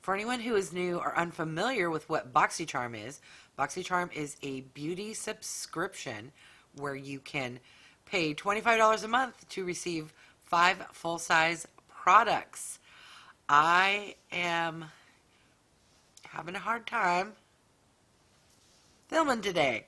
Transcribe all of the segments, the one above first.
For anyone who is new or unfamiliar with what Boxycharm is a beauty subscription where you can pay $25 a month to receive 5 full-size products. I am having a hard time filming today.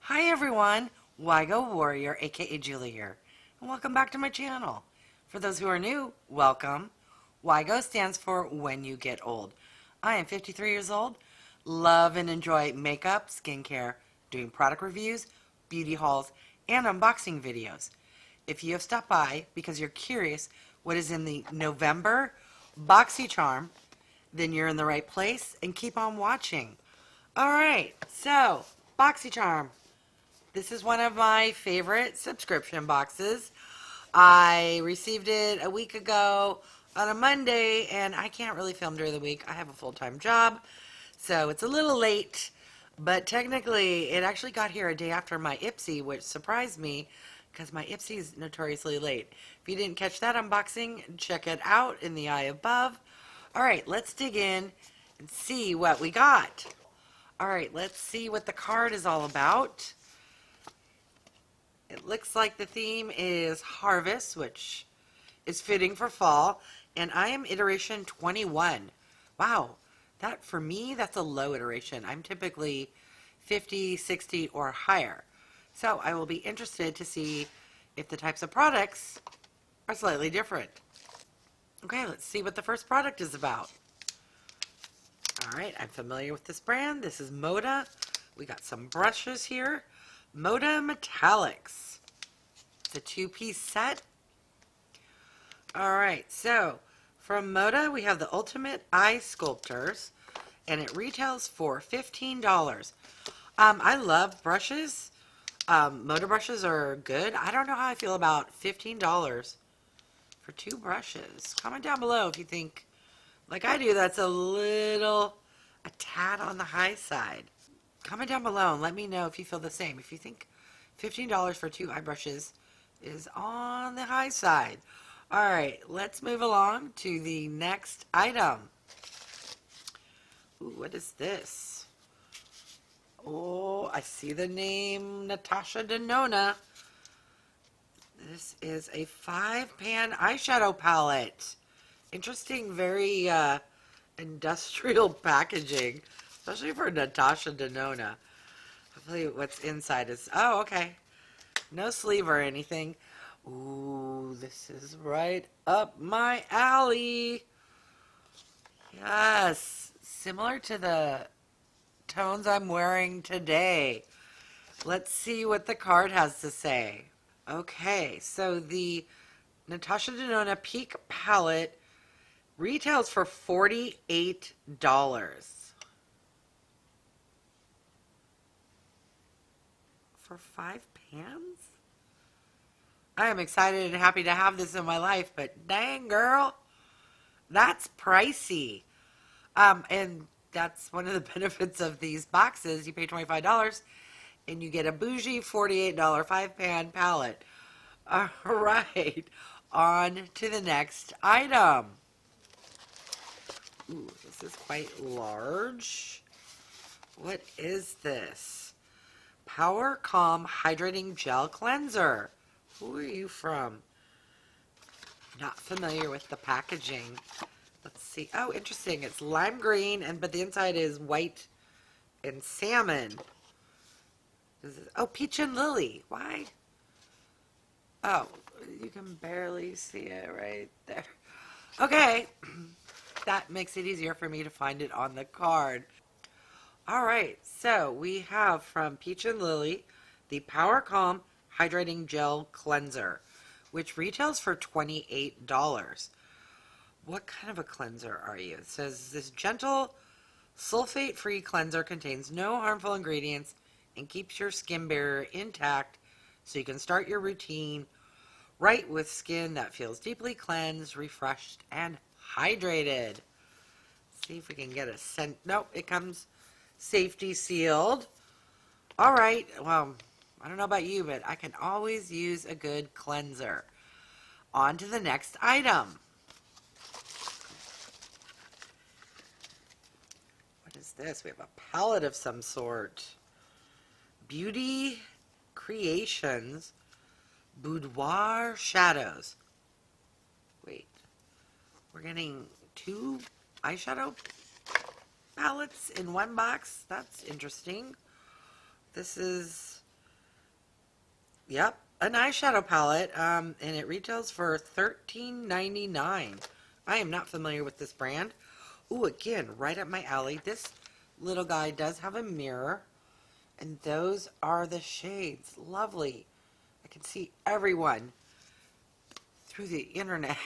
Hi everyone, Wygo Warrior, aka Julie here, and welcome back to my channel. For those who are new, welcome. Wygo stands for When You Get Old. I am 53 years old, love and enjoy makeup, skincare, doing product reviews, beauty hauls, and unboxing videos. If you have stopped by because you're curious what is in the November Boxycharm, then you're in the right place and keep on watching. Alright, so Boxycharm. This is one of my favorite subscription boxes. I received it a week ago on a Monday, and I can't really film during the week. I have a full-time job, so it's a little late. But technically, it actually got here a day after my Ipsy, which surprised me because my Ipsy is notoriously late. If you didn't catch that unboxing, check it out in the eye above. All right, let's dig in and see what we got. All right, let's see what the card is all about. It looks like the theme is Harvest, which is fitting for fall, and I am iteration 21. Wow, that for me, that's a low iteration. I'm typically 50, 60, or higher. So I will be interested to see if the types of products are slightly different. Okay, let's see what the first product is about. All right, I'm familiar with this brand. This is Moda. We got some brushes here. Moda Metallics. It's a 2-piece set. All right, so from Moda, we have the Ultimate Eye Sculptors, and it retails for $15. I love brushes. Moda brushes are good. I don't know how I feel about $15 for 2 brushes. Comment down below if you think, like I do, that's a tad on the high side. Comment down below and let me know if you feel the same. If you think $15 for 2 eye brushes is on the high side. All right, let's move along to the next item. Ooh, what is this? Oh, I see the name Natasha Denona. This is a 5-pan eyeshadow palette. Interesting, very industrial packaging, especially for Natasha Denona. Hopefully what's inside is, oh, okay. No sleeve or anything. Ooh, this is right up my alley. Yes, similar to the tones I'm wearing today. Let's see what the card has to say. Okay, so the Natasha Denona Peak Palette retails for $48. For 5 pans? I am excited and happy to have this in my life, but dang, girl, that's pricey. And that's one of the benefits of these boxes. You pay $25 and you get a bougie $48 5-pan palette. All right, on to the next item. Ooh, this is quite large. What is this? Power Calm Hydrating Gel Cleanser. Who are you from? Not familiar with the packaging. Let's see. Oh, interesting. It's lime green, but the inside is white and salmon. Oh, peach and lily. Why? Oh, you can barely see it right there. Okay. That makes it easier for me to find it on the card. All right, so we have from Peach and Lily the Power Calm Hydrating Gel Cleanser, which retails for $28. What kind of a cleanser are you? It says this gentle sulfate-free cleanser contains no harmful ingredients and keeps your skin barrier intact so you can start your routine right with skin that feels deeply cleansed, refreshed, and hydrated. See if we can get a scent. Nope, it comes safety sealed. All right. Well, I don't know about you, but I can always use a good cleanser. On to the next item. What is this? We have a palette of some sort. Beauty Creations Boudoir Shadows. Wait. We're getting 2 eyeshadow palettes in one box. That's interesting. This is, yep, an eyeshadow palette, and it retails for $13.99. I am not familiar with this brand. Ooh, again, right up my alley. This little guy does have a mirror, and those are the shades. Lovely. I can see everyone through the internet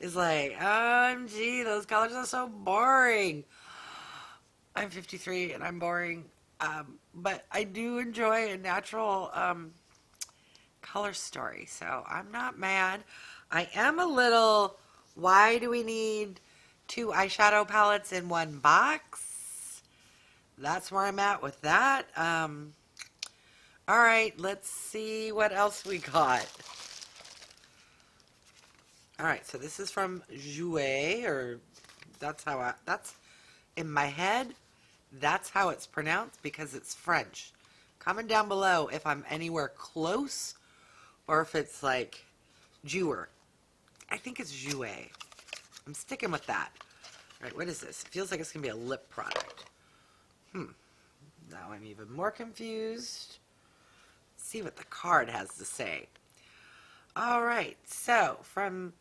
is like, OMG, those colors are so boring. I'm 53 and I'm boring. But I do enjoy a natural color story, so I'm not mad. I am a little, why do we need 2 eyeshadow palettes in one box? That's where I'm at with that. All right, let's see what else we got. All right, so this is from Jouer, or that's in my head, that's how it's pronounced because it's French. Comment down below if I'm anywhere close or if it's like Jouer. I think it's Jouer. I'm sticking with that. All right, what is this? It feels like it's going to be a lip product. Now I'm even more confused. Let's see what the card has to say. All right, so from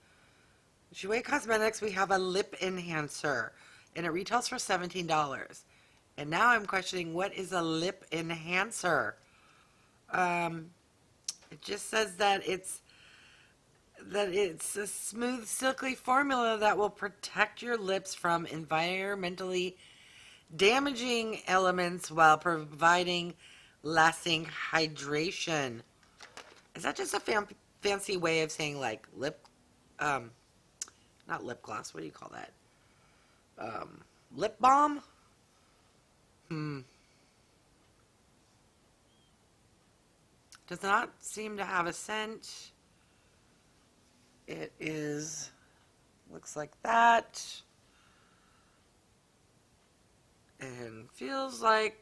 Jouer Cosmetics, we have a lip enhancer, and it retails for $17. And now I'm questioning, what is a lip enhancer? It just says that it's a smooth, silky formula that will protect your lips from environmentally damaging elements while providing lasting hydration. Is that just a fancy way of saying like lip, not lip gloss, what do you call that? Lip balm? Does not seem to have a scent. It is, looks like that. And feels like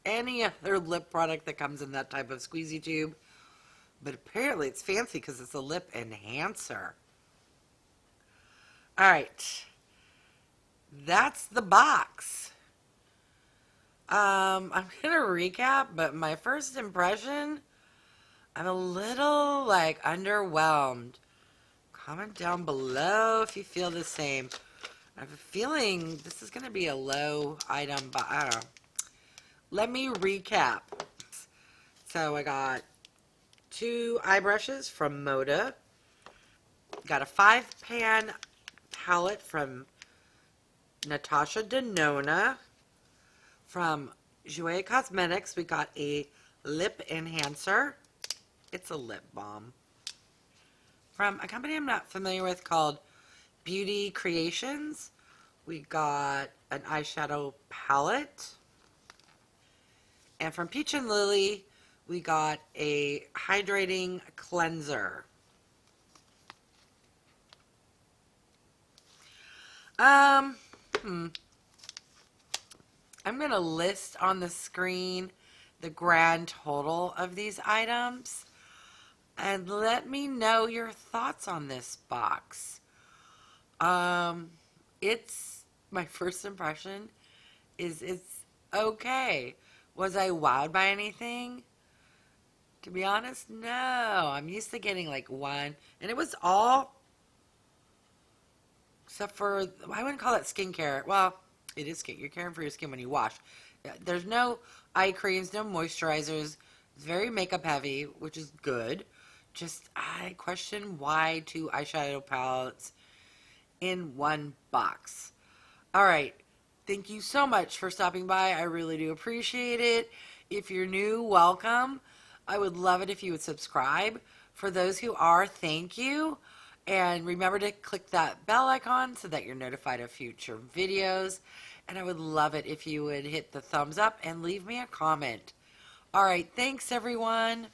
any other lip product that comes in that type of squeezy tube. But apparently it's fancy because it's a lip enhancer. Alright. That's the box. I'm going to recap, but my first impression, I'm a little like underwhelmed. Comment down below if you feel the same. I have a feeling this is going to be a low item, but I don't know. Let me recap. So I got 2 eye brushes from Moda. Got a 5-pan palette from Natasha Denona. From Jouer Cosmetics, we got a lip enhancer. It's a lip balm. From a company I'm not familiar with called Beauty Creations, we got an eyeshadow palette. And from Peach and Lily, we got a hydrating cleanser. I'm going to list on the screen the grand total of these items. And let me know your thoughts on this box. It's, my first impression is it's okay. Was I wowed by anything? To be honest, no. I'm used to getting like one. And it was all, except for, I wouldn't call it skincare. Well, it is skin. You're caring for your skin when you wash. There's no eye creams, no moisturizers. It's very makeup heavy, which is good. Just, I question why 2 eyeshadow palettes in one box. All right. Thank you so much for stopping by. I really do appreciate it. If you're new, welcome. I would love it if you would subscribe. For those who are, thank you. And remember to click that bell icon so that you're notified of future videos. And I would love it if you would hit the thumbs up and leave me a comment. All right, thanks everyone.